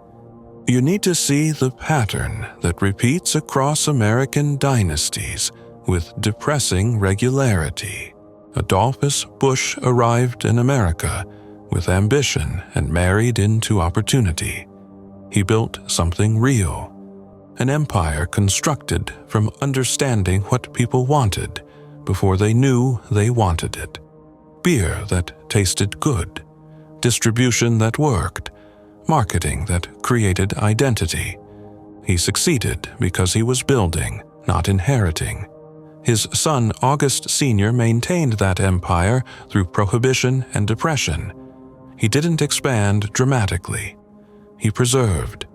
You need to see the pattern that repeats across American dynasties with depressing regularity. Adolphus Busch arrived in America with ambition and married into opportunity. He built something real, an empire constructed from understanding what people wanted before they knew they wanted it. Beer that tasted good, distribution that worked, marketing that created identity. He succeeded because he was building, not inheriting. His son August Sr. maintained that empire through Prohibition and Depression. He didn't expand dramatically. He preserved.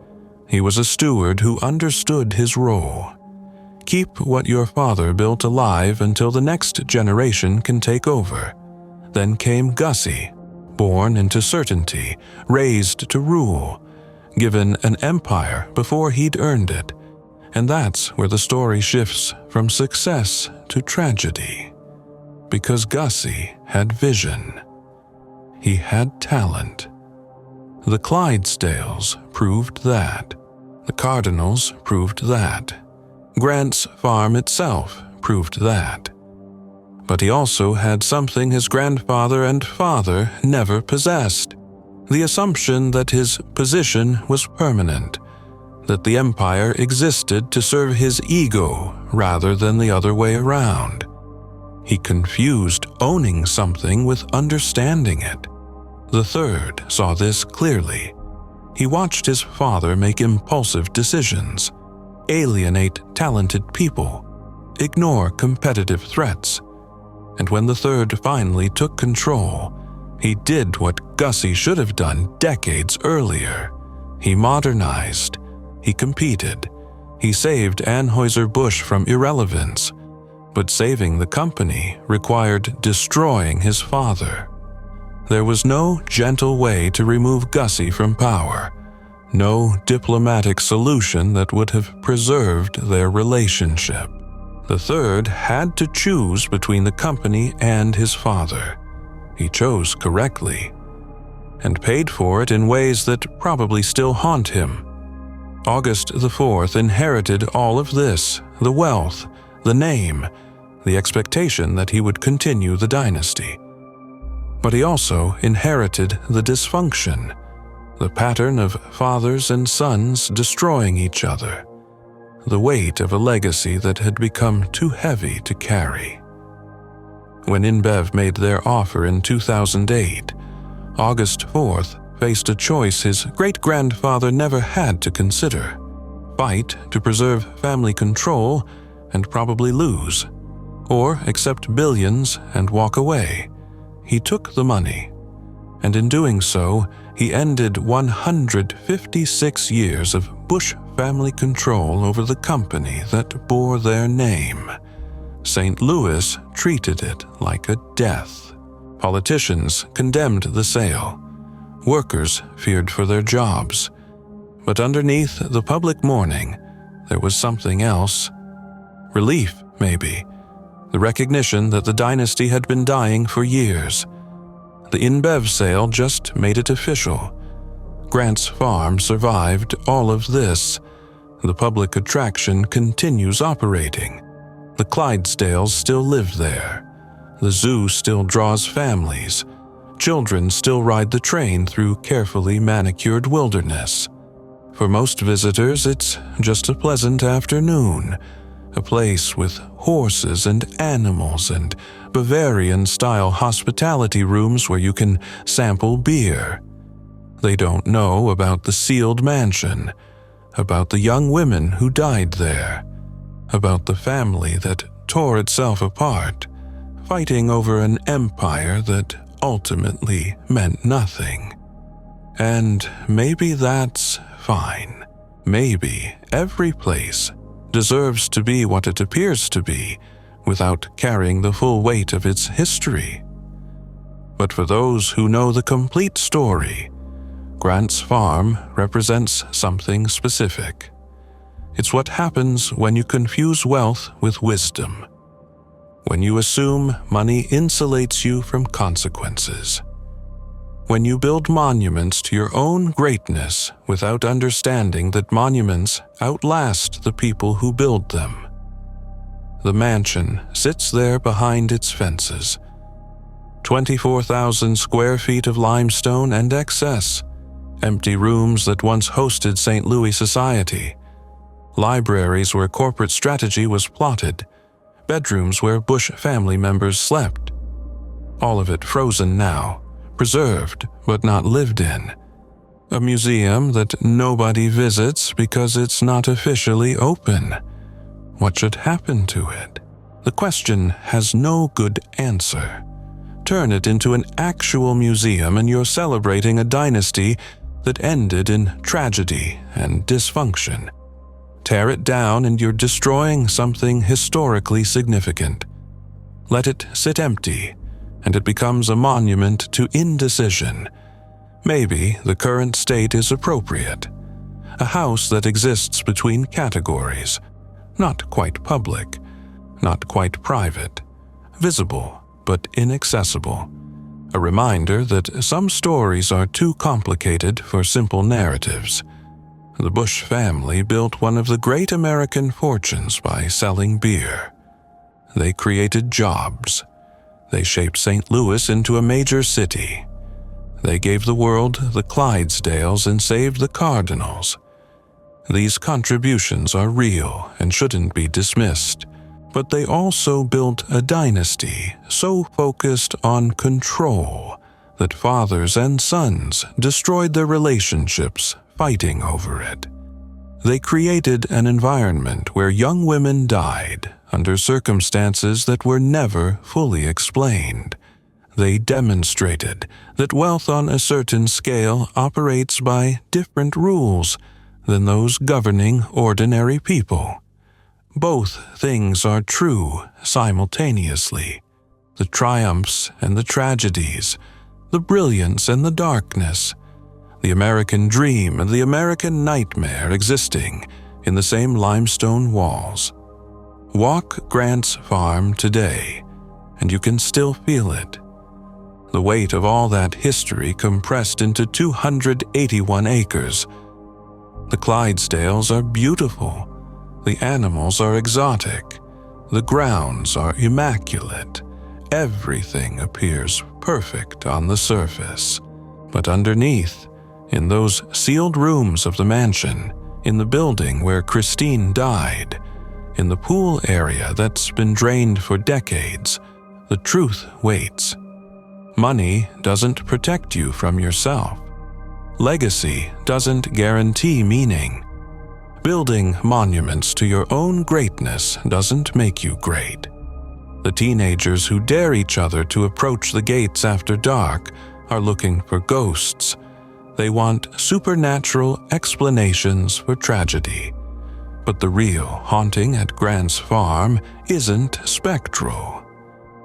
He was a steward who understood his role. Keep what your father built alive until the next generation can take over. Then came Gussie, born into certainty, raised to rule, given an empire before he'd earned it. And that's where the story shifts from success to tragedy. Because Gussie had vision. He had talent. The Clydesdales proved that. The Cardinals proved that. Grant's Farm itself proved that. But he also had something his grandfather and father never possessed: the assumption that his position was permanent, that the empire existed to serve his ego rather than the other way around. He confused owning something with understanding it. The third saw this clearly. He watched his father make impulsive decisions, alienate talented people, ignore competitive threats. And when the third finally took control, he did what Gussie should have done decades earlier. He modernized. He competed. He saved Anheuser-Busch from irrelevance. But saving the company required destroying his father. There was no gentle way to remove Gussie from power, no diplomatic solution that would have preserved their relationship. The third had to choose between the company and his father. He chose correctly, and paid for it in ways that probably still haunt him. August the 4th inherited all of this, the wealth, the name, the expectation that he would continue the dynasty. But he also inherited the dysfunction, the pattern of fathers and sons destroying each other, the weight of a legacy that had become too heavy to carry. When InBev made their offer in 2008, August 4th faced a choice his great-grandfather never had to consider: fight to preserve family control and probably lose, or accept billions and walk away. He took the money, and in doing so, he ended 156 years of Busch family control over the company that bore their name. St. Louis treated it like a death. Politicians condemned the sale. Workers feared for their jobs. But underneath the public mourning, there was something else. Relief, maybe. The recognition that the dynasty had been dying for years. The InBev sale just made it official. Grant's farm survived all of this. The public attraction continues operating. The Clydesdales still live there. The zoo still draws families. Children still ride the train through carefully manicured wilderness. For most visitors, it's just a pleasant afternoon, a place with horses and animals and Bavarian-style hospitality rooms where you can sample beer. They don't know about the sealed mansion, about the young women who died there, about the family that tore itself apart, fighting over an empire that ultimately meant nothing. And maybe that's fine. Maybe every place deserves to be what it appears to be without carrying the full weight of its history. But for those who know the complete story, Grant's farm represents something specific. It's what happens when you confuse wealth with wisdom, when you assume money insulates you from consequences, when you build monuments to your own greatness without understanding that monuments outlast the people who build them. The mansion sits there behind its fences. 24,000 square feet of limestone and excess, empty rooms that once hosted St. Louis society, libraries where corporate strategy was plotted, bedrooms where Busch family members slept. All of it frozen now, preserved but not lived in. A museum that nobody visits because it's not officially open. What should happen to it? The question has no good answer. Turn it into an actual museum and you're celebrating a dynasty that ended in tragedy and dysfunction. Tear it down and you're destroying something historically significant. Let it sit empty, and it becomes a monument to indecision. Maybe the current state is appropriate. A house that exists between categories, not quite public, not quite private, visible but inaccessible. A reminder that some stories are too complicated for simple narratives. The Busch family built one of the great American fortunes by selling beer. They created jobs. They shaped St. Louis into a major city. They gave the world the Clydesdales and saved the Cardinals. These contributions are real and shouldn't be dismissed, but they also built a dynasty so focused on control that fathers and sons destroyed their relationships fighting over it. They created an environment where young women died under circumstances that were never fully explained. They demonstrated that wealth on a certain scale operates by different rules than those governing ordinary people. Both things are true simultaneously. The triumphs and the tragedies, the brilliance and the darkness, the American dream and the American nightmare existing in the same limestone walls. Walk Grant's Farm today, and you can still feel it. The weight of all that history compressed into 281 acres. The Clydesdales are beautiful. The animals are exotic. The grounds are immaculate. Everything appears perfect on the surface. But underneath, in those sealed rooms of the mansion, in the building where Christine died, in the pool area that's been drained for decades, the truth waits. Money doesn't protect you from yourself. Legacy doesn't guarantee meaning. Building monuments to your own greatness doesn't make you great. The teenagers who dare each other to approach the gates after dark are looking for ghosts. They want supernatural explanations for tragedy. But the real haunting at Grant's Farm isn't spectral.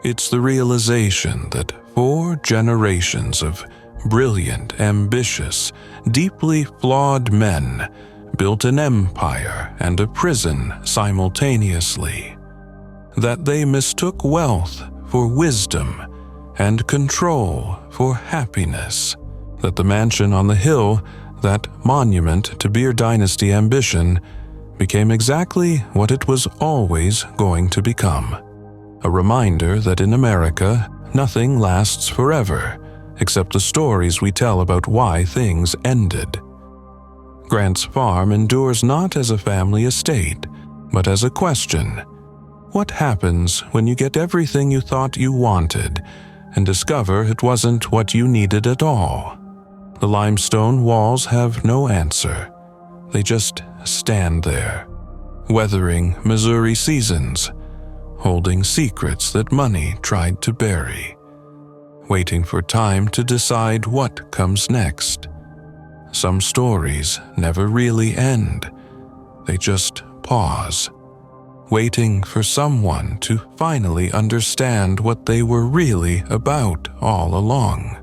It's the realization that 4 generations of brilliant, ambitious, deeply flawed men built an empire and a prison simultaneously. That they mistook wealth for wisdom and control for happiness. That the mansion on the hill, that monument to beer dynasty ambition, became exactly what it was always going to become. A reminder that in America, nothing lasts forever, except the stories we tell about why things ended. Grant's Farm endures not as a family estate, but as a question. What happens when you get everything you thought you wanted and discover it wasn't what you needed at all? The limestone walls have no answer. They just stand there, weathering Missouri seasons, holding secrets that money tried to bury, waiting for time to decide what comes next. Some stories never really end. They just pause, waiting for someone to finally understand what they were really about all along.